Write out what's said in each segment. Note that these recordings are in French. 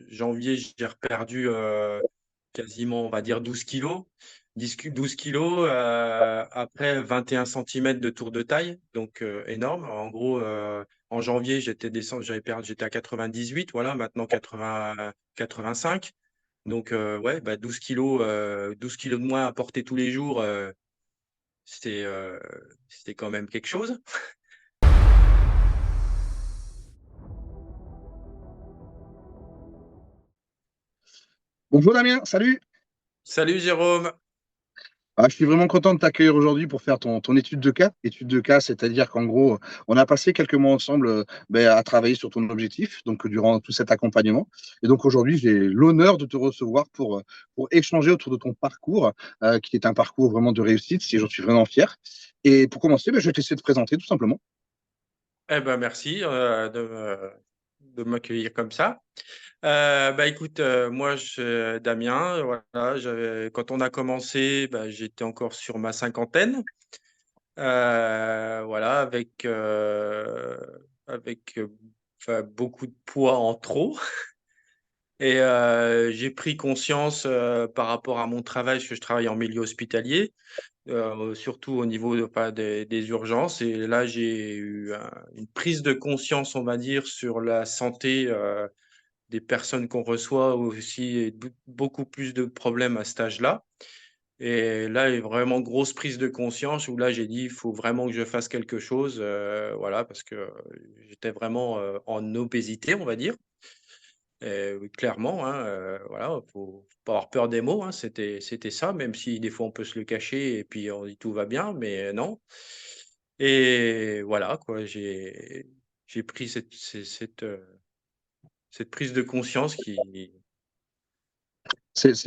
janvier, j'ai reperdu quasiment, on va dire, 12 kilos. 12 kilos, après 21 centimètres de tour de taille, donc énorme. En gros, en janvier, j'étais à 98, voilà, maintenant 80, 85. Donc, ouais, 12 kilos de moins à porter tous les jours, c'était c'était quand même quelque chose. Bonjour Damien, salut. Salut Jérôme. Je suis vraiment content de t'accueillir aujourd'hui pour faire ton étude de cas. Étude de cas, c'est-à-dire qu'en gros, on a passé quelques mois ensemble à travailler sur ton objectif, donc durant tout cet accompagnement. Et donc aujourd'hui, j'ai l'honneur de te recevoir pour échanger autour de ton parcours, qui est un parcours vraiment de réussite, et j'en suis vraiment fier. Et pour commencer, je vais te laisser te présenter tout simplement. Eh ben merci de m'accueillir comme ça. Écoute, moi, Damien, voilà, quand on a commencé, j'étais encore sur ma cinquantaine, voilà, avec enfin, beaucoup de poids en trop. Et j'ai pris conscience par rapport à mon travail, parce que je travaille en milieu hospitalier, surtout au niveau enfin, des urgences. Et là, j'ai eu une prise de conscience, on va dire, sur la santé des personnes qu'on reçoit aussi, et beaucoup plus de problèmes à cet âge-là. Et là, il y a vraiment grosse prise de conscience où là, j'ai dit, il faut vraiment que je fasse quelque chose, voilà, parce que j'étais vraiment en obésité, on va dire. Oui, clairement, hein, voilà, faut pas avoir peur des mots, hein, c'était ça, même si des fois on peut se le cacher et puis on dit tout va bien, mais non. Et voilà, quoi, j'ai pris cette prise de conscience qui.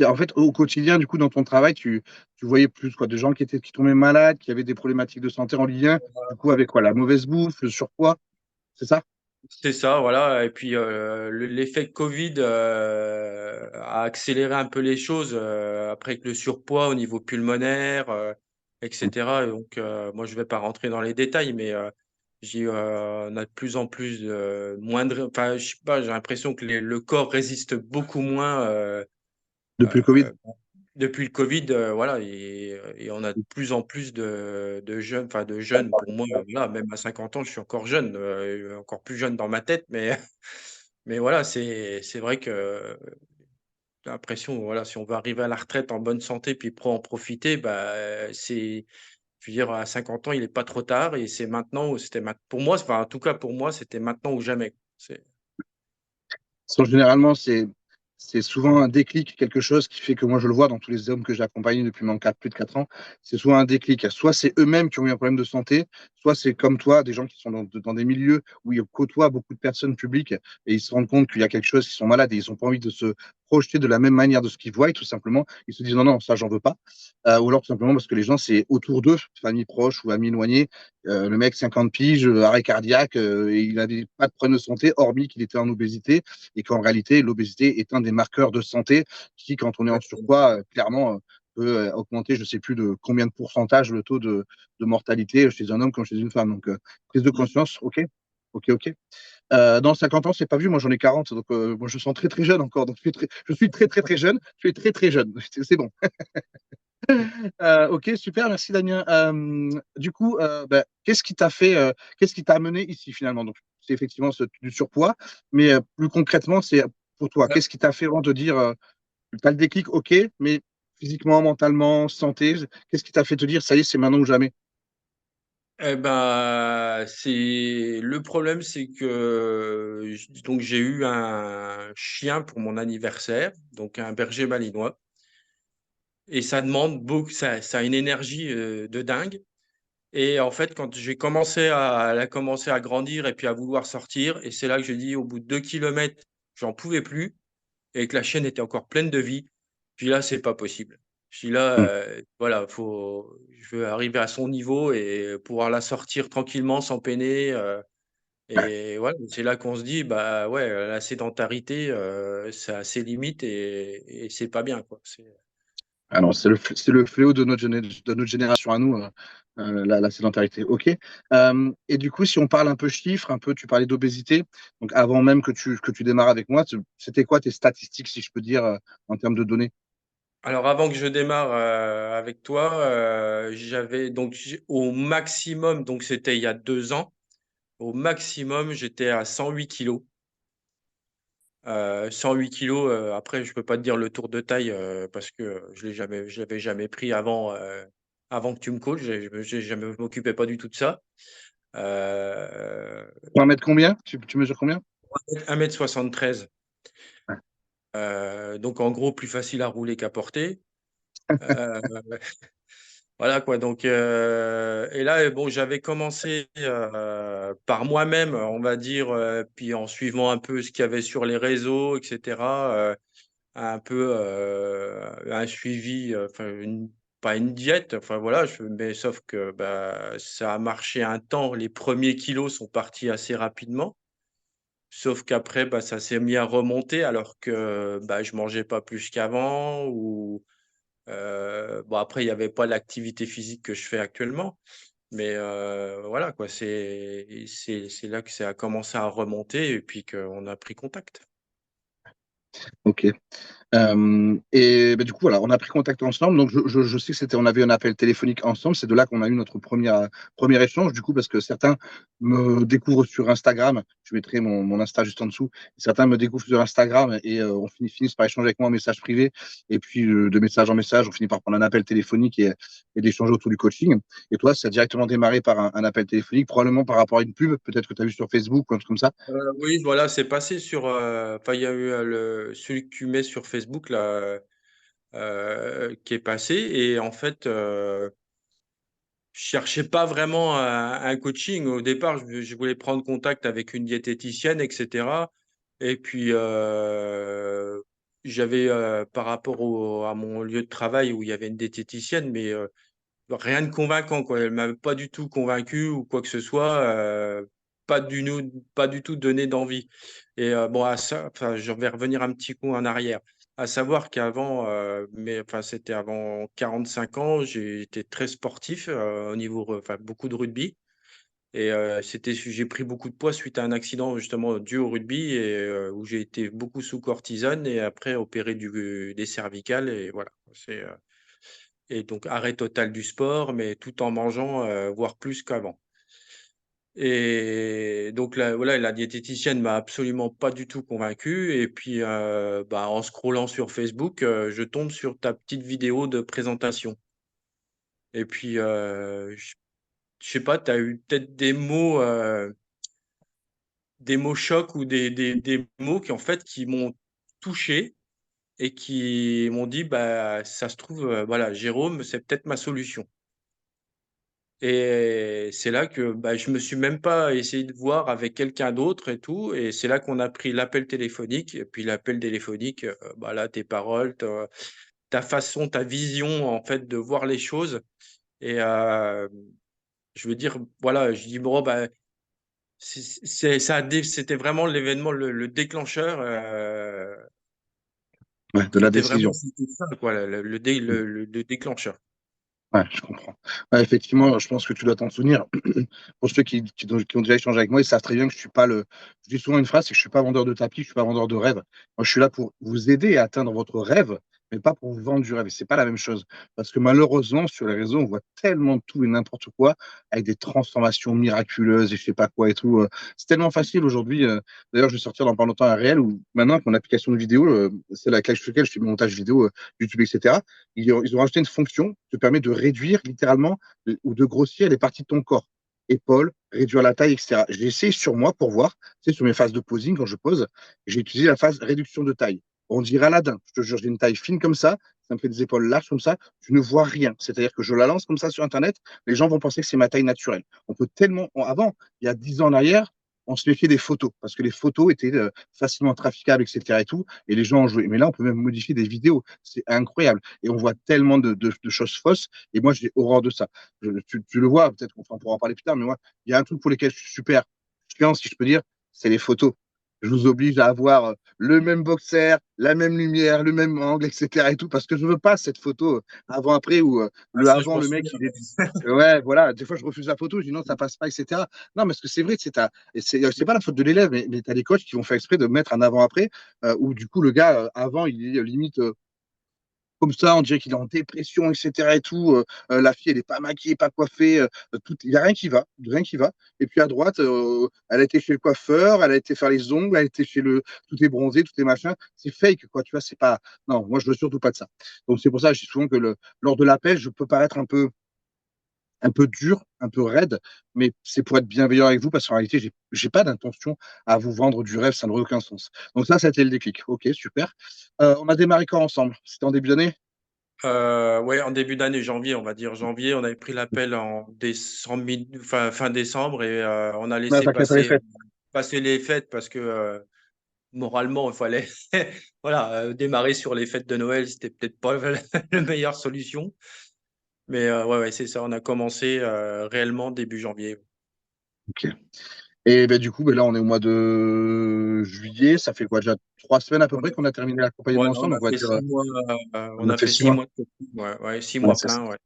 En fait, au quotidien, du coup, dans ton travail, tu voyais plus quoi, de gens qui tombaient malades, qui avaient des problématiques de santé en lien, du coup, avec quoi, la mauvaise bouffe, le surpoids, c'est ça? C'est ça, voilà. Et puis l'effet Covid a accéléré un peu les choses après que le surpoids au niveau pulmonaire, etc. Et donc, moi, je vais pas rentrer dans les détails, mais on a de plus en plus de enfin, je sais pas, j'ai l'impression que le corps résiste beaucoup moins Depuis le Covid? euh, depuis le Covid, voilà, et on a de plus en plus de jeunes, enfin de jeunes, pour moi, là, même à 50 ans, je suis encore jeune, encore plus jeune dans ma tête, mais, mais voilà, c'est vrai que j'ai l'impression, voilà, si on veut arriver à la retraite en bonne santé, puis en profiter, je veux dire, à 50 ans, il n'est pas trop tard, et c'est maintenant, pour moi, enfin, en tout cas pour moi, c'était maintenant ou jamais. C'est, Généralement, c'est souvent un déclic, quelque chose qui fait que moi je le vois dans tous les hommes que j'ai accompagnés depuis plus de 4 ans. C'est souvent un déclic. Soit c'est eux-mêmes qui ont eu un problème de santé, soit c'est comme toi, des gens qui sont dans des milieux où ils côtoient beaucoup de personnes publiques et ils se rendent compte qu'il y a quelque chose, qu'ils sont malades et ils n'ont pas envie de se projeter de la même manière de ce qu'ils voient et tout simplement, ils se disent non, non, ça j'en veux pas. Ou alors tout simplement parce que les gens, c'est autour d'eux, famille proche ou amis éloignés. Le mec, 50 piges, arrêt cardiaque, et il n'avait pas de problème de santé, hormis qu'il était en obésité et qu'en réalité, l'obésité est un des marqueurs de santé qui, quand on est en surpoids, clairement, peut augmenter, je ne sais plus de combien de pourcentage le taux de mortalité chez un homme comme chez une femme. Donc, prise de conscience, ok, ok, ok. Dans 50 ans, c'est pas vu, moi j'en ai 40, donc moi je sens très très jeune encore. Donc je suis très très très jeune, je suis très très jeune, c'est bon. Ok, super, merci Damien. Du coup, qu'est-ce qui t'a amené ici finalement? Donc, c'est effectivement du surpoids, mais plus concrètement, c'est pour toi, qu'est-ce qui t'a fait vraiment te dire, t'as le déclic, ok, mais physiquement, mentalement, santé, qu'est-ce qui t'a fait te dire, ça y est, c'est maintenant ou jamais? Le problème, c'est que donc j'ai eu un chien pour mon anniversaire, donc un berger malinois, et ça demande beaucoup, ça a une énergie de dingue. Et en fait, quand elle a commencé à grandir et puis à vouloir sortir, et c'est là que j'ai dit, au bout de 2 kilomètres, j'en pouvais plus, et que la chienne était encore pleine de vie. Puis là, c'est pas possible. Je dis là, Hmm. voilà, je veux arriver à son niveau et pouvoir la sortir tranquillement, sans peiner. Ouais. Et voilà, c'est là qu'on se dit, bah ouais, la sédentarité, ça a ses limites et c'est pas bien, quoi. Ah non, c'est le fléau de notre génération à nous. La sédentarité. OK. Et du coup, si on parle un peu chiffres, un peu, tu parlais d'obésité. Donc, avant même que tu démarres avec moi, c'était quoi tes statistiques, si je peux dire, en termes de données? Alors avant que je démarre avec toi, j'avais donc au maximum, donc c'était il y a 2 ans, au maximum j'étais à 108 kilos. 108 kilos, après je peux pas te dire le tour de taille parce que je l'avais jamais pris avant que tu me coaches. Je ne m'occupais pas du tout de ça. Euh, Pour 1 mètre combien? Tu mesures combien? 1,73 m. Ouais. Donc en gros plus facile à rouler qu'à porter. Euh, Voilà quoi, donc et là, bon, j'avais commencé, par moi-même, on va dire, puis en suivant un peu ce qu'il y avait sur les réseaux et cetera, un peu, un suivi, enfin pas une diète, enfin voilà, mais sauf que, bah, ça a marché un temps. Les premiers kilos sont partis assez rapidement, sauf qu'après, bah, ça s'est mis à remonter alors que, bah, je mangeais pas plus qu'avant ou bon après il y avait pas l'activité physique que je fais actuellement, mais voilà quoi, c'est là que ça a commencé à remonter et puis qu'on a pris contact. OK. Et bah, du coup, voilà, on a pris contact ensemble. Donc, je sais que on avait un appel téléphonique ensemble. C'est de là qu'on a eu notre premier échange, du coup, parce que certains me découvrent sur Instagram. Je mettrai mon Insta juste en dessous. Certains me découvrent sur Instagram et finissent par échanger avec moi en message privé. Et puis, de message en message, on finit par prendre un appel téléphonique et d'échanger autour du coaching. Et toi, ça a directement démarré par un appel téléphonique, probablement par rapport à une pub, peut-être que tu as vu sur Facebook ou un truc comme ça. Oui, voilà, c'est passé sur, enfin il y a eu, celui que tu mets sur Facebook là, qui est passé et en fait, je cherchais pas vraiment un coaching. Au départ, je voulais prendre contact avec une diététicienne et cetera et puis, j'avais, par rapport à mon lieu de travail où il y avait une diététicienne, mais, rien de convaincant, quoi. Elle m'avait pas du tout convaincu ou quoi que ce soit, pas du tout donné d'envie et bon à ça enfin, je vais revenir un petit coup en arrière. À savoir qu'avant, mais enfin, c'était avant 45 ans, j'ai été très sportif, au niveau enfin, beaucoup de rugby et j'ai pris beaucoup de poids suite à un accident justement dû au rugby et où j'ai été beaucoup sous cortisone et après opéré des cervicales et voilà. Et donc arrêt total du sport, mais tout en mangeant, voire plus qu'avant. Et donc là, voilà, la diététicienne m'a absolument pas du tout convaincu. Et puis, bah, en scrollant sur Facebook, je tombe sur ta petite vidéo de présentation. Et puis, je sais pas, tu as eu peut-être des mots chocs ou des mots qui en fait qui m'ont touché et qui m'ont dit, bah, ça se trouve, voilà, Jérôme, c'est peut-être ma solution. Et c'est là que, bah, je me suis même pas essayé de voir avec quelqu'un d'autre et tout et c'est là qu'on a pris l'appel téléphonique et puis l'appel téléphonique, bah, là, tes paroles, ta façon, ta vision, en fait, de voir les choses et je veux dire, voilà, je dis: «Bon, bah, c'est ça a dé» c'était vraiment l'événement, le déclencheur, Ouais, de la c'était vraiment décision. c'était ça, quoi, le déclencheur. Ouais, je comprends. Ouais, effectivement, je pense que tu dois t'en souvenir. Pour ceux qui ont déjà échangé avec moi, ils savent très bien que je suis pas le. Je dis souvent une phrase, c'est que je suis pas vendeur de tapis, je suis pas vendeur de rêve. Moi, je suis là pour vous aider à atteindre votre rêve, mais pas pour vous vendre du rêve. Et c'est pas la même chose. Parce que malheureusement, sur les réseaux, on voit tellement de tout et n'importe quoi avec des transformations miraculeuses et je sais pas quoi et tout. C'est tellement facile aujourd'hui. D'ailleurs, je vais sortir dans pas longtemps un réel où maintenant, avec mon application de vidéo, c'est sur laquelle je fais mon montage vidéo, YouTube, etc. Ils ont rajouté une fonction qui te permet de réduire littéralement ou de grossir les parties de ton corps. Épaules, réduire la taille, etc. J'ai essayé sur moi pour voir, tu sais, sur mes phases de posing, quand je pose, j'ai utilisé la phase réduction de taille. On dirait Aladdin, je te jure, j'ai une taille fine comme ça me fait des épaules larges comme ça, tu ne vois rien. C'est-à-dire que je la lance comme ça sur Internet, les gens vont penser que c'est ma taille naturelle. On peut tellement. Avant, il y a 10 ans en arrière, on se méfiait des photos parce que les photos étaient facilement traficables, etc. Et tout, et les gens ont joué. Mais là, on peut même modifier des vidéos. C'est incroyable. Et on voit tellement de choses fausses. Et moi, j'ai horreur de ça. Tu le vois, peut-être qu'on pourra en parler plus tard, mais moi, il y a un truc pour lequel je suis super chiant, si je peux dire, c'est les photos. je vous oblige à avoir le même boxer, la même lumière, le même angle, etc. et tout, parce que je veux pas cette photo avant-après où Ah, le ça, je avant, m'en le mec, souviens. il est. Ouais, voilà, des fois je refuse la photo, je dis non, ça passe pas, etc. Non, parce que c'est vrai, c'est pas la faute de l'élève, mais tu as des coachs qui vont faire exprès de mettre un avant-après, où du coup le gars, avant, il est limite comme ça, on dirait qu'il est en dépression, etc. et tout. La fille, elle est pas maquillée, pas coiffée, tout, il n'y a rien qui va, rien qui va. Et puis à droite, elle a été chez le coiffeur, elle a été faire les ongles, elle a été chez le, tout est bronzé, tout est machin. C'est fake, quoi. Tu vois, c'est pas. Non, moi, je veux surtout pas de ça. Donc c'est pour ça que je dis souvent que lors de l'appel, je peux paraître un peu dur, un peu raide, mais c'est pour être bienveillant avec vous parce qu'en réalité, j'ai pas d'intention à vous vendre du rêve, ça n'aurait aucun sens. Donc ça a été le déclic. Ok, super. On a démarré quand ensemble? C'était en début d'année? Ouais, en début d'année, janvier, on va dire janvier, on avait pris l'appel en décembre, fin décembre, et on a Ouais, laissé t'inquiète, ça les fait. passer les fêtes parce que moralement, il fallait voilà, démarrer sur les fêtes de Noël, c'était peut-être pas la meilleure solution. Mais ouais, ouais, c'est ça, on a commencé réellement début janvier. Ok. Et ben, du coup, ben, là, on est au mois de juillet. Ça fait quoi déjà 3 semaines à peu On près a, qu'on a terminé l'accompagnement voilà, on ensemble. a Donc, on va fait dire, 6 mois, on on a a fait fait six six mois. mois de coaching, ouais, ouais, six Ouais, mois c'est ça. pleins, ouais.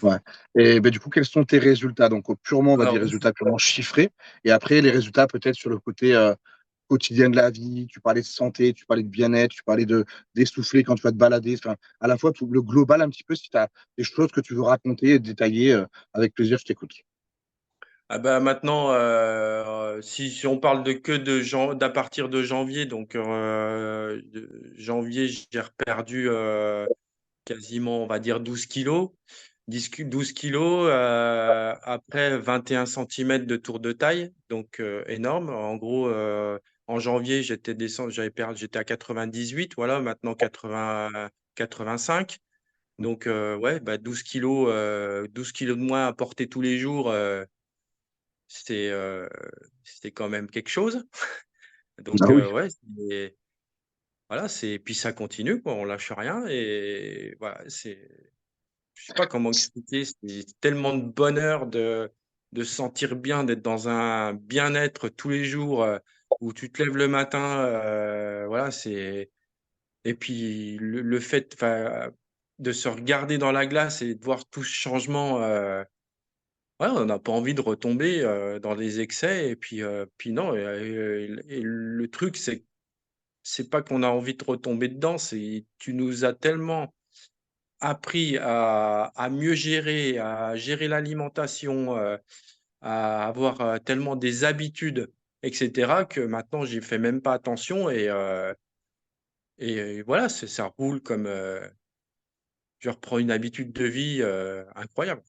Ouais. Et ben, du coup, quels sont tes résultats? Donc, purement, on va Alors, dire résultats purement chiffrés. Et après, les résultats peut-être sur le côté quotidien de la vie. Tu parlais de santé, tu parlais de bien-être, tu parlais de d'essouffler quand tu vas te balader. Enfin, à la fois, tout le global un petit peu, si tu as des choses que tu veux raconter et détailler, avec plaisir, je t'écoute. ah bah maintenant, si on parle de que d'à partir de janvier, donc janvier, j'ai perdu quasiment, on va dire, 12 kilos. 12 kilos, après 21 centimètres de tour de taille, donc énorme. En gros, en janvier, j'étais à 98, voilà, maintenant 80, 85. Donc, ouais, bah, 12 kilos de moins à porter tous les jours, c'était c'était quand même quelque chose. Ah Donc, oui. ouais, voilà, puis ça continue, quoi, on lâche rien. Et voilà, je sais pas comment expliquer, c'est tellement de bonheur de se sentir bien, d'être dans un bien-être tous les jours, où tu te lèves le matin, voilà, et puis le fait, enfin, de se regarder dans la glace et de voir tout ce changement, ouais, on n'a pas envie de retomber, dans les excès. Et puis non, et le truc, c'est pas qu'on a envie de retomber dedans, c'est tu nous as tellement appris à mieux gérer, à gérer l'alimentation, à avoir, tellement des habitudes, et cetera, que maintenant j'y fais même pas attention. Et voilà, ça roule comme, je reprends une habitude de vie, incroyable.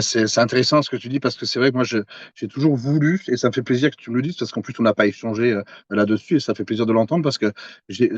C'est intéressant ce que tu dis parce que c'est vrai que moi j'ai toujours voulu et ça me fait plaisir que tu me le dises parce qu'en plus on n'a pas échangé là-dessus et ça fait plaisir de l'entendre parce que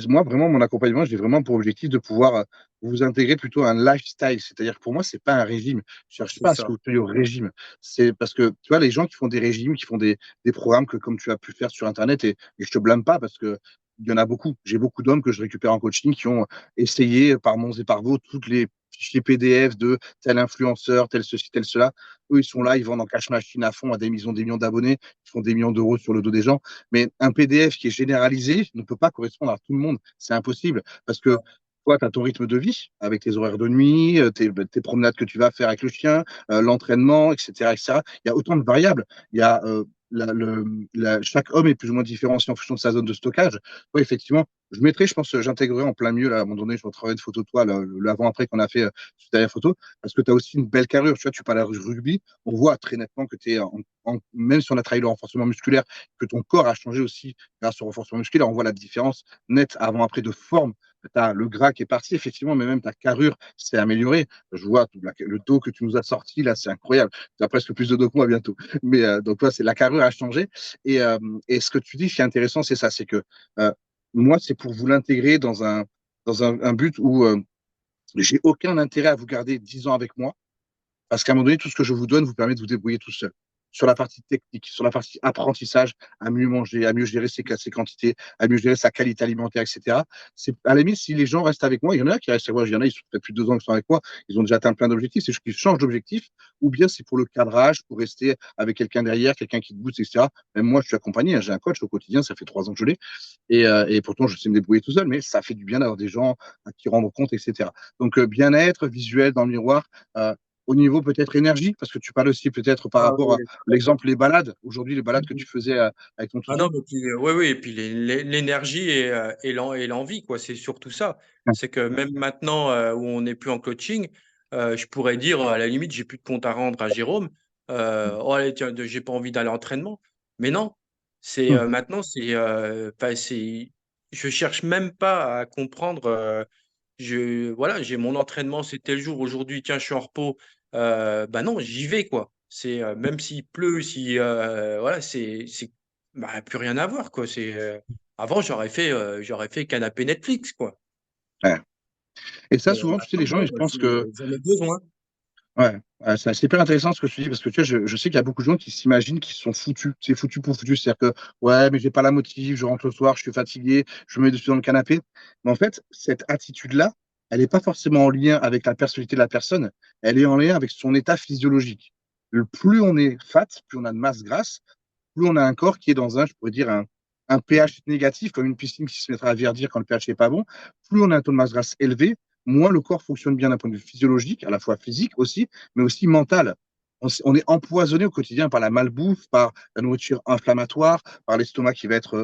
moi vraiment mon accompagnement j'ai vraiment pour objectif de pouvoir vous intégrer plutôt à un lifestyle, c'est-à-dire que pour moi c'est pas un régime, je cherche C'est pas à ce ça. que vous soyez au régime, c'est parce que tu vois les gens qui font des régimes, qui font des programmes que comme tu as pu faire sur internet et je te blâme pas parce que il y en a beaucoup. J'ai beaucoup d'hommes que je récupère en coaching qui ont essayé par Mons et par Vaux toutes les fichiers PDF de tel influenceur, tel ceci, tel cela. Eux, ils sont là, ils vendent en cash machine à fond, ils ont des millions d'abonnés, ils font des millions d'euros sur le dos des gens. Mais un PDF qui est généralisé ne peut pas correspondre à tout le monde. C'est impossible parce que toi, tu as ton rythme de vie avec tes horaires de nuit, tes promenades que tu vas faire avec le chien, l'entraînement, etc., etc. Il y a autant de variables. Il y a chaque homme est plus ou moins différencié en fonction de sa zone de stockage. Oui, effectivement, je mettrai, je pense, j'intégrerai en plein milieu, là, à un moment donné, je vais travailler une photo de toi, l'avant-après qu'on a fait suite à la photo, parce que tu as aussi une belle carrure. Tu vois, tu parles du rugby, on voit très nettement que tu es, même si on a travaillé le renforcement musculaire, que ton corps a changé aussi grâce au renforcement musculaire. On voit la différence nette avant-après de forme. Tu as le gras qui est parti, effectivement, mais même ta carrure s'est améliorée. Je vois le dos que tu nous as sorti, là, c'est incroyable. Tu as presque plus de dos que moi bientôt. Mais donc, toi, c'est la carrure a changé. Et, euh, et ce que tu dis, ce qui est intéressant, c'est ça, c'est que euh, moi, c'est pour vous l'intégrer un but où j'ai aucun intérêt à vous garder 10 ans avec moi, parce qu'à un moment donné, tout ce que je vous donne vous permet de vous débrouiller tout seul. sur la partie technique, sur la partie apprentissage, à mieux manger, à mieux gérer ses quantités, à mieux gérer sa qualité alimentaire, etc. C'est à la limite, si les gens restent avec moi, il y en a qui restent avec moi, il y en a, ils sont peut-être plus de 2 ans qu'ils sont avec moi, ils ont déjà atteint plein d'objectifs, c'est juste qu'ils changent d'objectif, ou bien c'est pour le cadrage, pour rester avec quelqu'un derrière, quelqu'un qui te booste, etc. Même moi, je suis accompagné, hein, j'ai un coach au quotidien, ça fait 3 ans que je l'ai, et pourtant, je sais me débrouiller tout seul, mais ça fait du bien d'avoir des gens à qui rendre compte, etc. Donc, bien-être visuel dans le miroir, euh, au niveau peut-être énergie, parce que tu parles aussi peut-être par Ah rapport à oui, tout à fait. l'exemple les balades, aujourd'hui les balades que tu faisais avec ton Ah tuto. non, mais puis, oui, oui, et puis l'énergie et l'envie, quoi, c'est surtout ça. C'est que même maintenant où on n'est plus en coaching, je pourrais dire à la limite, j'ai plus de compte à rendre à Jérôme. Oh, allez, tiens, j'ai pas envie d'aller à l'entraînement. Mais non, c'est maintenant, je cherche même pas à comprendre. Voilà, j'ai mon entraînement, c'est tel jour. Aujourd'hui, tiens, je suis en repos. Bah non, j'y vais, quoi. C'est même s'il pleut, si voilà, c'est bah, plus rien à voir, quoi. Avant, j'aurais fait canapé Netflix, quoi. Ouais. Et ça, Et souvent, tu sais, maintenant, les gens, non, ils pensent que j'en ai besoin. ouais, ouais, c'est super intéressant ce que tu dis parce que tu vois, je sais qu'il y a beaucoup de gens qui s'imaginent qu'ils sont foutus. C'est foutu pour foutu. C'est-à-dire que, ouais, mais j'ai pas la motive, je rentre le soir, je suis fatigué, je me mets dessus dans le canapé. Mais en fait, cette attitude-là, elle n'est pas forcément en lien avec la personnalité de la personne, elle est en lien avec son état physiologique. Plus on est fat, plus on a de masse grasse, plus on a un corps qui est dans je pourrais dire, un pH négatif, comme une piscine qui se mettra à verdir quand le pH n'est pas bon, plus on a un taux de masse grasse élevé, moins le corps fonctionne bien d'un point de vue physiologique, à la fois physique aussi, mais aussi mental. On est empoisonné au quotidien par la malbouffe, par la nourriture inflammatoire, par l'estomac qui va être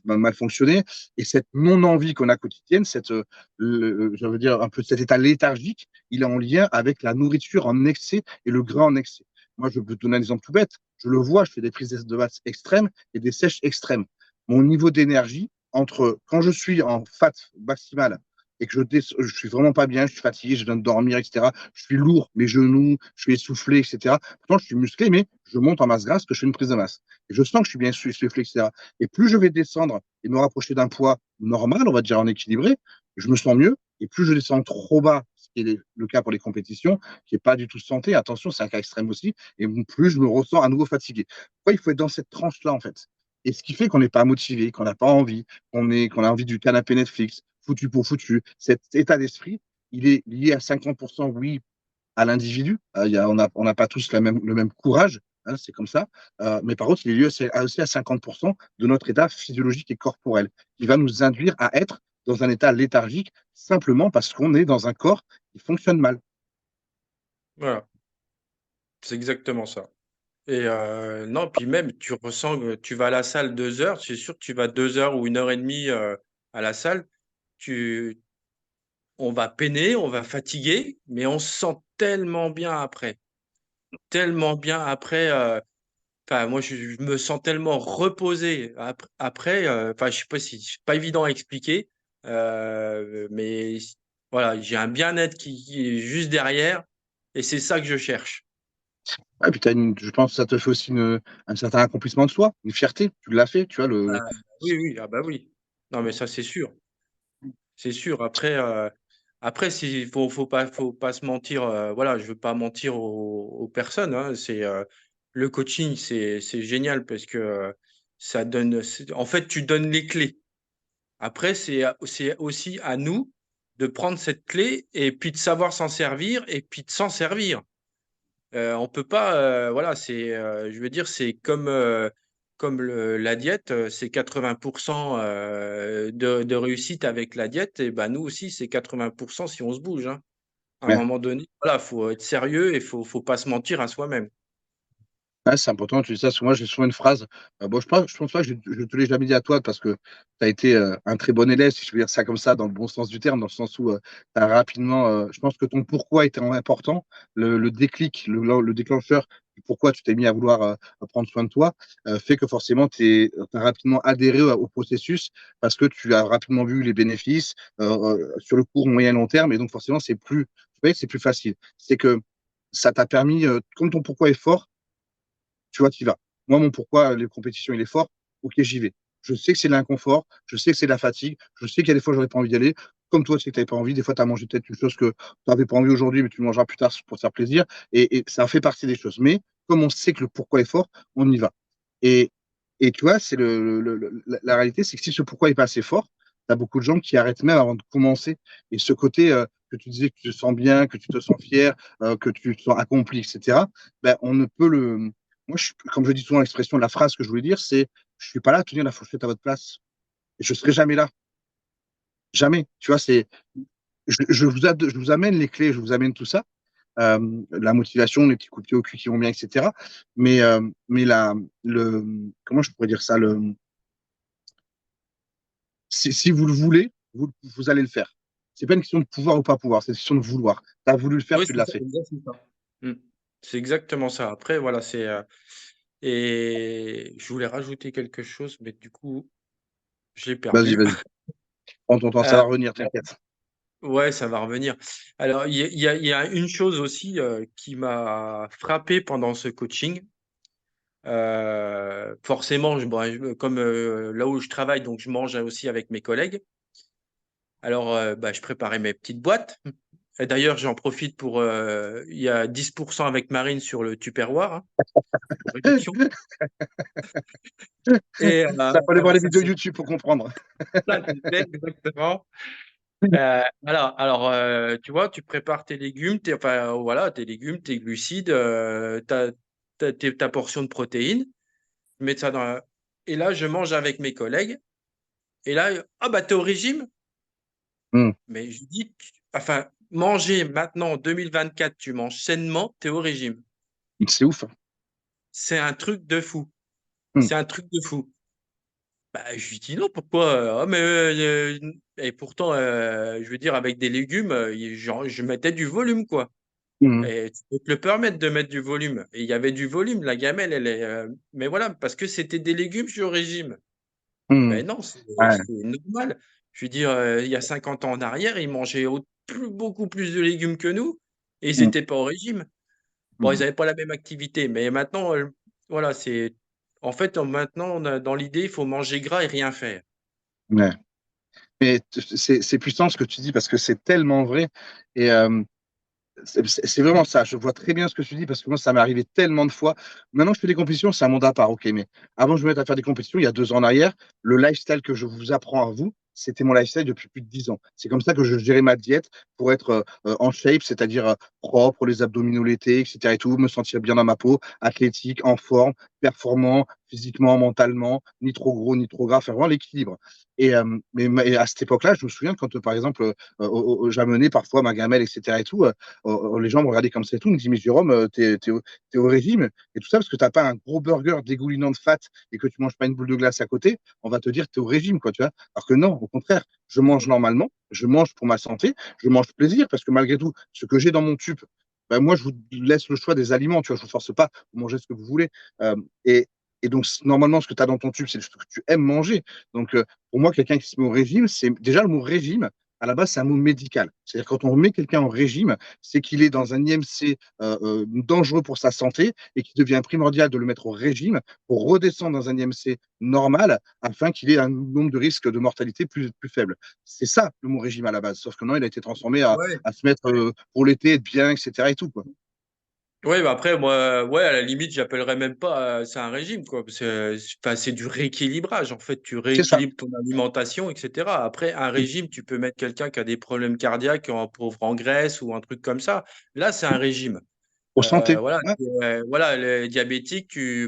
mal fonctionné. Et cette non-envie qu'on a quotidienne, je veux dire, un peu cet état léthargique, il est en lien avec la nourriture en excès et le gras en excès. Moi, je peux te donner un exemple tout bête. Je le vois, je fais des prises de masse extrêmes et des sèches extrêmes. Mon niveau d'énergie, entre quand je suis en fat maximal et que je suis vraiment pas bien, je suis fatigué, je viens de dormir, etc. Je suis lourd, mes genoux, je suis essoufflé, etc. Pourtant, je suis musclé, mais je monte en masse grasse que je fais une prise de masse. Et je sens que je suis bien essoufflé, etc. Et plus je vais descendre et me rapprocher d'un poids normal, on va dire en équilibré, je me sens mieux. Et plus je descends trop bas, ce qui est le cas pour les compétitions, qui n'est pas du tout santé, attention, c'est un cas extrême aussi, et plus je me ressens à nouveau fatigué. Pourquoi il faut être dans cette tranche-là, en fait? Et ce qui fait qu'on n'est pas motivé, qu'on n'a pas envie, qu'on a envie du canapé Netflix, foutu pour foutu. Cet état d'esprit, il est lié à 50%, oui, à l'individu. On n'a pas tous le même courage, hein, c'est comme ça. Mais par contre, il est lié aussi à 50% de notre état physiologique et corporel, qui va nous induire à être dans un état léthargique simplement parce qu'on est dans un corps qui fonctionne mal. Voilà, c'est exactement ça. Et non, puis même, tu ressens que tu vas à la salle 2 heures, c'est sûr que tu vas 2 heures ou 1 heure et demie à la salle, tu, on va peiner, on va fatiguer, mais on se sent tellement bien après. Tellement bien après. Enfin, moi, je me sens tellement reposé après. Enfin, je sais pas si c'est pas évident à expliquer, mais voilà, j'ai un bien-être qui est juste derrière, et c'est ça que je cherche. Ouais, puis je pense que ça te fait aussi un certain accomplissement de soi, une fierté. Tu l'as fait, tu vois. Oui, oui, ah bah oui. Non, mais ça, c'est sûr. C'est sûr. Après, faut pas se mentir. Voilà, je veux pas mentir aux personnes, hein. Le coaching, c'est génial parce que ça donne. En fait, tu donnes les clés. Après, c'est aussi à nous de prendre cette clé et puis de savoir s'en servir et puis de s'en servir. On peut pas, voilà, je veux dire, c'est comme la diète, c'est 80% de réussite avec la diète, et ben nous aussi, c'est 80% si on se bouge, hein. À un Ouais. moment donné, voilà, faut être sérieux et faut pas se mentir à soi-même. Ouais, c'est important, tu dis ça, parce que moi j'ai souvent une phrase. Bon, je pense pas que je te l'ai jamais dit à toi parce que tu as été un très bon élève, si je veux dire ça comme ça, dans le bon sens du terme, dans le sens où tu as rapidement, je pense que ton pourquoi était important, le déclic, le déclencheur, du pourquoi tu t'es mis à vouloir prendre soin de toi, fait que forcément tu as rapidement adhéré au processus parce que tu as rapidement vu les bénéfices sur le court, moyen, long terme, et donc forcément c'est plus facile. C'est que ça t'a permis, comme ton pourquoi est fort, tu vois, tu y vas. Moi, mon pourquoi les compétitions, il est fort, ok, j'y vais. Je sais que c'est de l'inconfort, je sais que c'est de la fatigue, je sais qu'il y a des fois, j'aurais pas envie d'y aller. Comme toi, tu sais que tu n'avais pas envie. Des fois, tu as mangé peut-être une chose que tu n'avais pas envie aujourd'hui, mais tu mangeras plus tard pour te faire plaisir. Et ça fait partie des choses. Mais comme on sait que le pourquoi est fort, on y va. Et, et tu vois, c'est la réalité, c'est que si ce pourquoi est pas assez fort, tu as beaucoup de gens qui arrêtent même avant de commencer. Et ce côté que tu disais que tu te sens bien, que tu te sens fier, que tu te sens accompli, etc., ben, on ne peut le. Moi, comme je dis souvent l'expression, la phrase que je voulais dire, c'est je suis pas là à tenir la fourchette à votre place. Et je serai jamais là. Jamais. Tu vois, c'est je vous amène les clés, je vous amène tout ça, la motivation, les petits coups de pied au cul qui vont bien, etc. Mais comment je pourrais dire ça, si vous le voulez, vous allez le faire. C'est pas une question de pouvoir ou pas pouvoir, c'est une question de vouloir. Tu as voulu le faire, Oui, tu c'est l'as ça, fait. c'est ça. Mm. C'est exactement ça. Après, voilà, et je voulais rajouter quelque chose, mais du coup, je l'ai Vas-y, perdu. vas-y. Prends ton temps, ça Euh, va revenir, t'inquiète. ouais, ça va revenir. Alors, il y a une chose aussi qui m'a frappé pendant ce coaching. Forcément, comme là où je travaille, donc je mange aussi avec mes collègues. Alors, bah, je préparais mes petites boîtes. Et d'ailleurs, j'en profite pour. Il y a 10% avec Marine sur le Tupperware, hein, réduction. Et Ça fallait voir les ça, vidéos YouTube pour comprendre. ça, c'est exactement. Tu vois, tu prépares tes légumes, enfin, voilà, tes légumes, tes glucides, ta portion de protéines. Tu mets ça et là, je mange avec mes collègues. Et là, ah bah, t'es au régime? Hmm. Mais je dis, enfin, manger maintenant, en 2024, tu manges sainement, t'es au régime. C'est ouf. C'est un truc de fou. Hmm. C'est un truc de fou. Bah, je lui dis non, pourquoi? Ah, mais, et pourtant, je veux dire, avec des légumes, je mettais du volume, quoi. Hmm. Et tu peux te le permettre de mettre du volume. Et il y avait du volume, la gamelle, elle est. Mais voilà, parce que c'était des légumes, je suis au régime. Hmm. Ben non, Ouais. c'est normal. Je veux dire, il y a 50 ans en arrière, ils mangeaient beaucoup plus de légumes que nous et ils Hmm. n'étaient pas au régime. Bon, ils Hmm. n'avaient pas la même activité, mais maintenant, voilà, c'est. En fait, maintenant, dans l'idée, il faut manger gras et rien faire. Ouais. Mais c'est puissant ce que tu dis parce que c'est tellement vrai. Et c'est vraiment ça. Je vois très bien ce que tu dis parce que moi, ça m'est arrivé tellement de fois. Maintenant, je fais des compétitions, c'est un monde à part, ok. Mais avant, je me mettais à faire des compétitions il y a 2 ans en arrière. Le lifestyle que je vous apprends à vous, c'était mon lifestyle depuis plus de 10 ans. C'est comme ça que je gérais ma diète pour être en shape, c'est-à-dire propre, les abdominaux l'été, etc. et tout, me sentir bien dans ma peau, athlétique, en forme, performant, physiquement, mentalement, ni trop gros, ni trop gras, faire vraiment l'équilibre. Et à cette époque-là, je me souviens quand, par exemple, j'amenais parfois ma gamelle, etc. et tout, les gens me regardaient comme ça et tout, ils me disaient, mais Jérôme, t'es au régime et tout ça parce que t'as pas un gros burger dégoulinant de fat et que tu manges pas une boule de glace à côté, on va te dire que t'es au régime, quoi, tu vois. Alors que non, au contraire, je mange normalement, je mange pour ma santé, je mange plaisir parce que malgré tout, ce que j'ai dans mon tube, ben moi, je vous laisse le choix des aliments, tu vois, je vous force pas, vous mangez ce que vous voulez. Euh, et, et donc, normalement, ce que tu as dans ton tube, c'est ce que tu aimes manger. Donc, pour moi, quelqu'un qui se met au régime, c'est déjà le mot régime, à la base, c'est un mot médical. C'est-à-dire quand on met quelqu'un en régime, c'est qu'il est dans un IMC dangereux pour sa santé et qu'il devient primordial de le mettre au régime pour redescendre dans un IMC normal afin qu'il ait un nombre de risques de mortalité plus faible. C'est ça le mot régime à la base. Sauf que non, il a été transformé Ouais. à se mettre pour l'été, être bien, etc. et tout, quoi. Ouais, bah après, moi, ouais, à la limite, j'appellerais même pas c'est un régime, quoi. Enfin, c'est du rééquilibrage. En fait, tu C'est ça. rééquilibres ton alimentation, etc. Après, un régime, tu peux mettre quelqu'un qui a des problèmes cardiaques, en pauvre en graisse ou un truc comme ça. Là, c'est un régime. Pour santé. Voilà, Ouais. voilà, les diabétiques, tu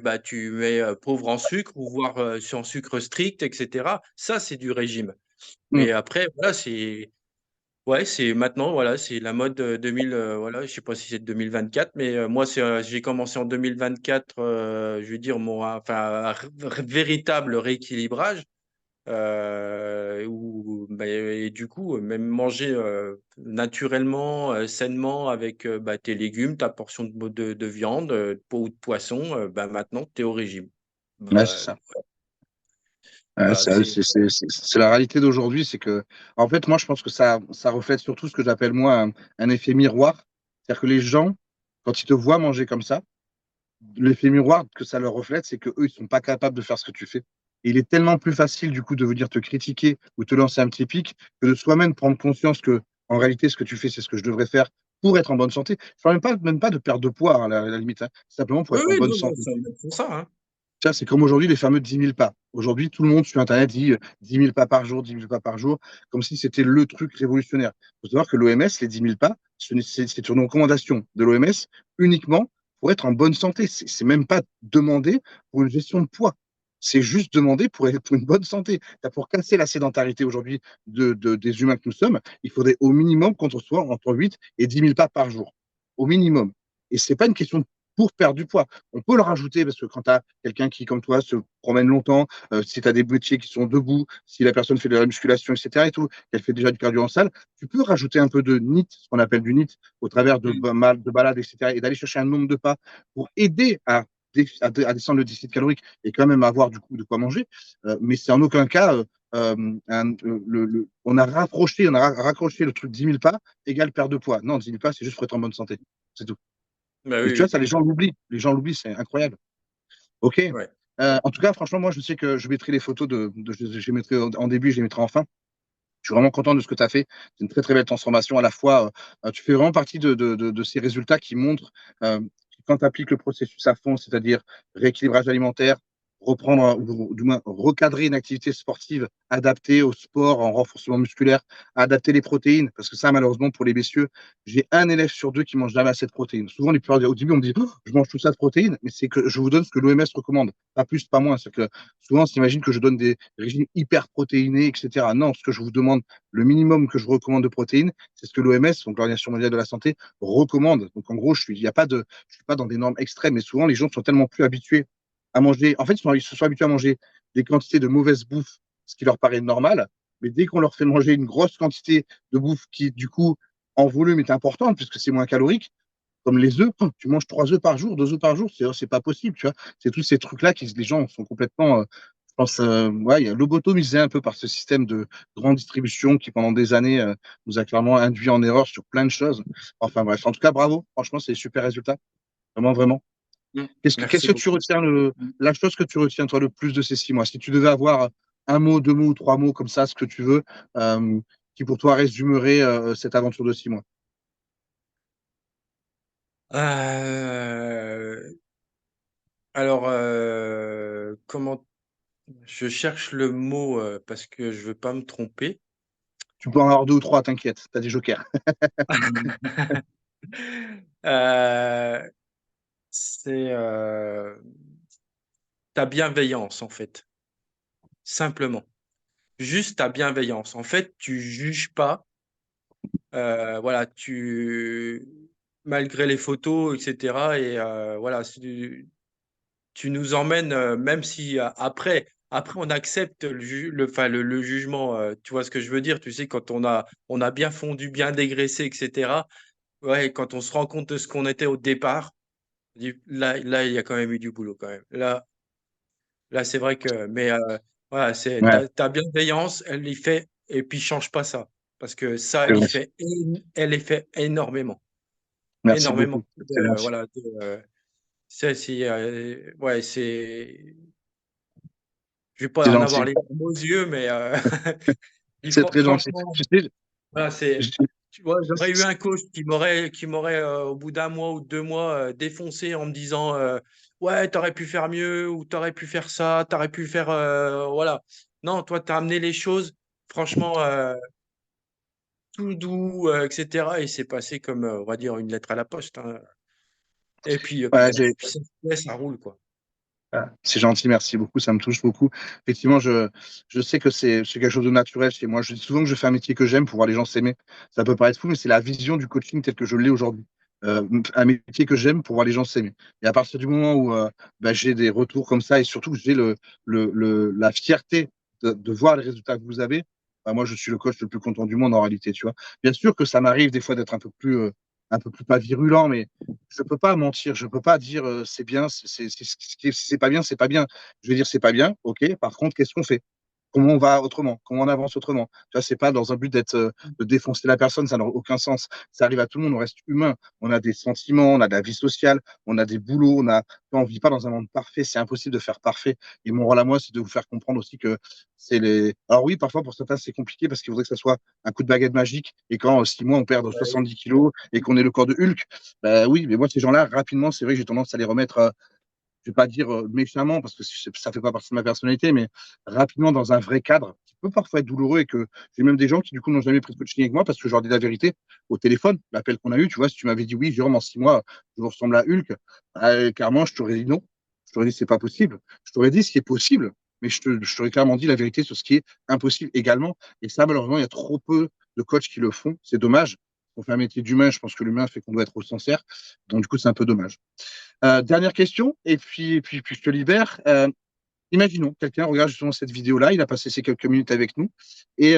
mets pauvre en sucre ou voire sur sucre strict, etc. Ça, c'est du régime. Mm. Mais après, voilà, ouais, c'est maintenant, voilà, c'est la mode 2000, voilà, je sais pas si c'est 2024, mais moi, j'ai commencé en 2024, je veux dire, enfin, véritable rééquilibrage, bah, et du coup, même manger naturellement, sainement, avec bah, tes légumes, ta portion de viande, ou de poisson, bah, maintenant, tu es au régime. Ouais, c'est Bah, ça. voilà, C'est la réalité d'aujourd'hui, c'est que, en fait, moi, je pense que ça reflète surtout ce que j'appelle, moi, un effet miroir. C'est-à-dire que les gens, quand ils te voient manger comme ça, l'effet miroir que ça leur reflète, c'est que eux, ils sont pas capables de faire ce que tu fais. Et il est tellement plus facile, du coup, de venir te critiquer ou te lancer un petit pic que de soi-même prendre conscience que, en réalité, ce que tu fais, c'est ce que je devrais faire pour être en bonne santé. Je parle même pas de perte de poids, à la limite, hein, simplement pour Oui, être en oui, bonne non, non, santé. c'est ça, hein. Ça, c'est comme aujourd'hui les fameux 10 000 pas. Aujourd'hui, tout le monde sur Internet dit 10 000 pas par jour, 10 000 pas par jour, comme si c'était le truc révolutionnaire. Il faut savoir que l'OMS, les 10 000 pas, c'est une recommandation de l'OMS uniquement pour être en bonne santé. C'est même pas demandé pour une gestion de poids. C'est juste demandé pour une bonne santé. Pour casser la sédentarité aujourd'hui des humains que nous sommes, il faudrait au minimum qu'on soit entre 8 et 10 000 pas par jour. Au minimum. Et c'est pas une question pour perdre du poids. On peut le rajouter parce que quand tu as quelqu'un qui, comme toi, se promène longtemps, si tu as des métiers qui sont debout, si la personne fait de la musculation, etc., et tout, qu'elle fait déjà du cardio en salle, tu peux rajouter un peu de NEAT, ce qu'on appelle du NEAT, au travers Mm. de balades, etc., et d'aller chercher un nombre de pas pour aider à descendre le déficit calorique et quand même avoir du coup de quoi manger. Mais c'est en aucun cas, on a raccroché le truc 10 000 pas égale perte de poids. Non, 10 000 pas, c'est juste pour être en bonne santé. C'est tout. Bah Et oui, tu vois, oui. ça, les gens l'oublient. Les gens l'oublient, c'est incroyable. OK. Ouais. En tout cas, franchement, moi, je sais que je mettrai les photos je les mettrai en début, je les mettrai en fin. Je suis vraiment content de ce que tu as fait. C'est une très, très belle transformation. À la fois, tu fais vraiment partie de ces résultats qui montrent que quand tu appliques le processus à fond, c'est-à-dire rééquilibrage alimentaire, reprendre, ou du moins recadrer une activité sportive adaptée au sport en renforcement musculaire, adapter les protéines, parce que ça, malheureusement, pour les messieurs, j'ai un élève sur deux qui mange jamais assez de protéines. Souvent, au début, on me dit, oh, je mange tout ça de protéines, mais c'est que je vous donne ce que l'OMS recommande, pas plus, pas moins. C'est que souvent, on s'imagine que je donne des régimes hyper protéinés, etc. Non, ce que je vous demande, le minimum que je recommande de protéines, c'est ce que l'OMS, donc l'Organisation mondiale de la santé, recommande. Donc en gros, je suis pas dans des normes extrêmes, mais souvent les gens sont tellement plus habitués à manger. En fait, ils se sont habitués à manger des quantités de mauvaise bouffe, ce qui leur paraît normal. Mais dès qu'on leur fait manger une grosse quantité de bouffe qui, du coup, en volume est importante, puisque c'est moins calorique, comme les œufs, tu manges 3 œufs par jour, 2 œufs par jour, c'est pas possible, tu vois. C'est tous ces trucs-là qui, les gens sont complètement, je pense, ouais, il y a lobotomisé un peu par ce système de grande distribution qui, pendant des années, nous a clairement induit en erreur sur plein de choses. Enfin bref, en tout cas, bravo. Franchement, c'est des super résultats. Vraiment, vraiment. Mm. Qu'est-ce Merci que tu beaucoup. retiens Mm. la chose que tu retiens, toi, le plus de ces 6 mois? Si tu devais avoir un mot, deux mots ou trois mots comme ça, ce que tu veux, qui pour toi résumerait cette aventure de 6 mois. Euh, alors, comment je cherche le mot parce que je veux pas me tromper. Tu peux en avoir deux ou trois, t'inquiète, t'as des jokers. Euh, c'est ta bienveillance en fait, simplement. Juste ta bienveillance. En fait, tu juges pas. Voilà, malgré les photos, etc. Et voilà, tu nous emmènes, même si après on accepte enfin, le jugement, tu vois ce que je veux dire, tu sais, quand on a bien fondu, bien dégraissé, etc. Ouais, quand on se rend compte de ce qu'on était au départ, là, il y a quand même eu du boulot quand même. Là, c'est vrai que, mais voilà, c'est Ouais, ta bienveillance, elle y fait, et puis change pas ça, parce que ça, c'est vrai. elle y fait énormément, Merci énormément. beaucoup. C'est gentil. Voilà, ouais, je vais C'est pas en avoir gentil. les larmes aux yeux, mais il C'est faut, très gentil. franchement, Tu sais, voilà, je- tu vois, j'aurais eu un coach qui m'aurait au bout d'un mois ou 2 mois, défoncé en me disant, ouais, t'aurais pu faire mieux ou t'aurais pu faire ça, t'aurais pu faire, voilà. Non, toi, tu as amené les choses, franchement, tout doux, etc. Et c'est passé comme, on va dire, une lettre à la poste, hein. Et puis ouais, voilà, puis ça roule, quoi. c'est gentil, merci beaucoup, ça me touche beaucoup. Effectivement, je sais que c'est quelque chose de naturel chez moi. Je dis souvent que je fais un métier que j'aime pour voir les gens s'aimer. Ça peut paraître fou, mais c'est la vision du coaching tel que je l'ai aujourd'hui. Un métier que j'aime pour voir les gens s'aimer. Et à partir du moment où bah, j'ai des retours comme ça et surtout que j'ai la fierté de voir les résultats que vous avez, bah, moi, je suis le coach le plus content du monde en réalité, tu vois. Bien sûr que ça m'arrive des fois d'être un peu plus pas virulent, mais je peux pas mentir, je peux pas dire c'est bien, si c'est pas bien, c'est pas bien. Je vais dire c'est pas bien, ok. Par contre, qu'est-ce qu'on fait? comment on va autrement, comment on avance autrement. Tu vois, c'est pas dans un but de défoncer la personne, ça n'a aucun sens. Ça arrive à tout le monde, on reste humain. On a des sentiments, on a de la vie sociale, on a des boulots, on vit pas dans un monde parfait, c'est impossible de faire parfait. Et mon rôle à moi, c'est de vous faire comprendre aussi que c'est les. Alors oui, parfois pour certains, c'est compliqué parce qu'ils voudraient que ça soit un coup de baguette magique. Et quand 6 mois, on perd 70 kilos et qu'on est le corps de Hulk, bah oui, mais moi, ces gens-là, rapidement, c'est vrai que j'ai tendance à les remettre je vais pas dire méchamment parce que ça fait pas partie de ma personnalité, mais rapidement dans un vrai cadre qui peut parfois être douloureux et que j'ai même des gens qui du coup n'ont jamais pris de coaching avec moi parce que je leur dis la vérité au téléphone, l'appel qu'on a eu, tu vois, si tu m'avais dit oui, Jérôme, en 6 mois, je vous ressemble à Hulk, clairement, je t'aurais dit non. Je t'aurais dit c'est pas possible. Je t'aurais dit ce qui est possible, mais je t'aurais clairement dit la vérité sur ce qui est impossible également. Et ça, malheureusement, il y a trop peu de coachs qui le font. C'est dommage. On fait un métier d'humain, je pense que l'humain fait qu'on doit être au sincère. Donc, du coup, c'est un peu dommage. Dernière question, et puis je te libère. Imaginons, quelqu'un regarde justement cette vidéo-là, il a passé ces quelques minutes avec nous, et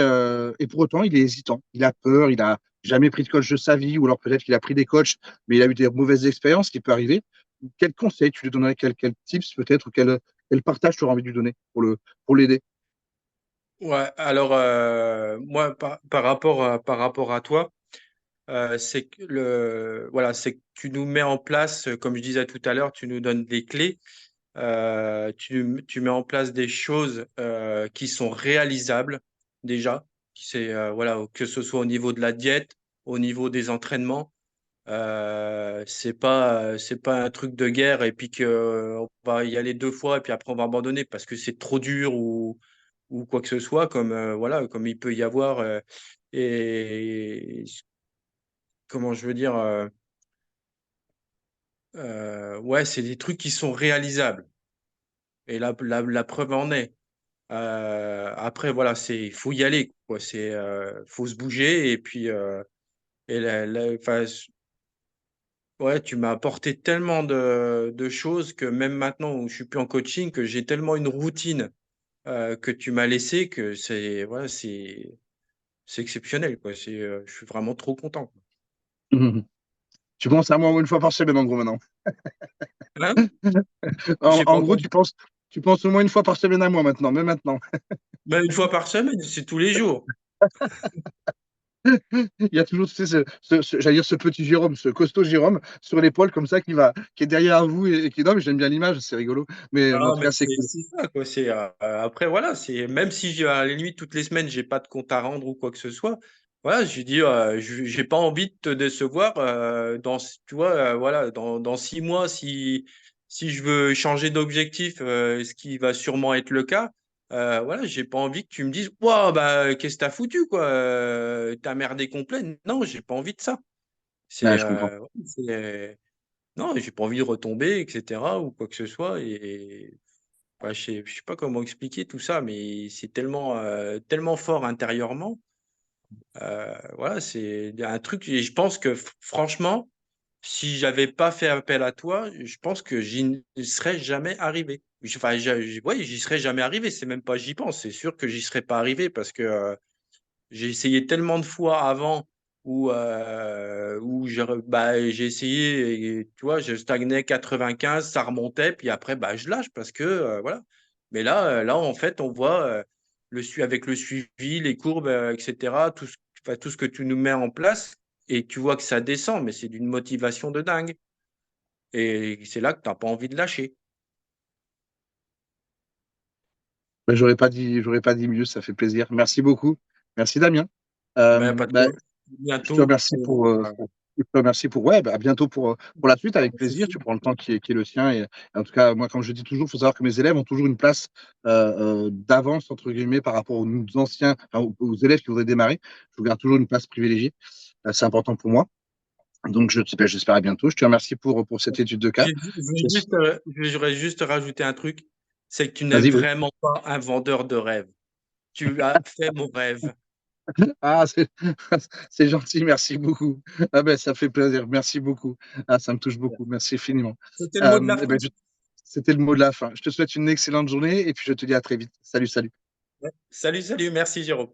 pour autant, il est hésitant, il a peur, il a jamais pris de coach de sa vie, ou alors peut-être qu'il a pris des coachs, mais il a eu des mauvaises expériences, ce qui peut arriver. Quel conseil tu lui donnerais, quel tips peut-être, ou quel partage tu aurais envie de lui donner pour l'aider? Ouais, alors moi, par rapport à toi, c'est que voilà, c'est que tu nous mets en place, comme je disais tout à l'heure, tu nous donnes des clés, tu mets en place des choses qui sont réalisables déjà, voilà, que ce soit au niveau de la diète, au niveau des entraînements. C'est pas un truc de guerre et puis que on va y aller 2 fois et puis après on va abandonner parce que c'est trop dur ou quoi que ce soit comme voilà comme il peut y avoir et comment je veux dire ouais c'est des trucs qui sont réalisables et la preuve en est. Après voilà c'est il faut y aller quoi c'est faut se bouger et puis enfin, ouais, tu m'as apporté tellement de choses que même maintenant où je suis plus en coaching, que j'ai tellement une routine que tu m'as laissé que c'est voilà, c'est exceptionnel quoi. Je suis vraiment trop content, quoi. Tu penses à moi une fois par semaine, en gros, maintenant. Hein? En, J'ai pas en gros, entendu. tu penses au moins une fois par semaine à moi maintenant, mais maintenant. Ben, une fois par semaine, c'est tous les jours. Il y a toujours, tu sais, j'allais dire ce petit Jérôme, ce costaud Jérôme sur l'épaule comme ça qui est derrière vous et qui non, mais j'aime bien l'image, c'est rigolo. Mais en Ah, tout mais cas, c'est cool. c'est ça quoi. Après voilà, c'est même si à la limite toutes les semaines j'ai pas de compte à rendre ou quoi que ce soit. Voilà, je dis j'ai pas envie de te décevoir tu vois voilà dans 6 mois si je veux changer d'objectif, ce qui va sûrement être le cas. Voilà, j'ai pas envie que tu me dises waouh bah qu'est-ce que t'as foutu quoi, t'as merdé complet. Non, j'ai pas envie de ça. Ouais, C'est je comprends. ouais, non, j'ai pas envie de retomber etc. ou quoi que ce soit et ouais, je sais pas comment expliquer tout ça, mais c'est tellement fort intérieurement. Voilà, c'est un truc. Et je pense que franchement, si j'avais pas fait appel à toi, je pense que j'y ne serais jamais arrivé. Enfin, ouais, j'y serais jamais arrivé. C'est même pas j'y pense. C'est sûr que j'y serais pas arrivé parce que j'ai essayé tellement de fois avant où j'ai essayé et tu vois, je stagnais 95, ça remontait, puis après, bah, je lâche parce que voilà. Mais là, en fait, on voit avec le suivi, les courbes, etc., enfin, tout ce que tu nous mets en place et tu vois que ça descend, mais c'est d'une motivation de dingue. Et c'est là que tu n'as pas envie de lâcher. Mais j'aurais pas dit mieux, ça fait plaisir. Merci beaucoup. Merci Damien. Mais pas de Bah, quoi. je te Bientôt remercie ouais, bah, à bientôt pour la suite, avec pour plaisir. Tu prends le temps qui est le sien. Et en tout cas, moi, comme je dis toujours, il faut savoir que mes élèves ont toujours une place d'avance, entre guillemets, par rapport aux anciens, enfin, aux élèves qui voudraient démarrer. Je vous garde toujours une place privilégiée. C'est important pour moi. Donc, j'espère à bientôt. Je te remercie pour cette étude de cas. J'aurais juste rajouté un truc, c'est que tu n'es Vas-y, vas-y. vraiment pas un vendeur de rêve. Tu as fait mon rêve. Ah, c'est gentil, merci beaucoup. Ah ben, ça fait plaisir, merci beaucoup. Ah, ça me touche beaucoup, merci infiniment. C'était le mot de la Eh fin. ben, c'était le mot de la fin. Je te souhaite une excellente journée et puis je te dis à très vite. Salut, salut. Salut, salut, merci Jérôme.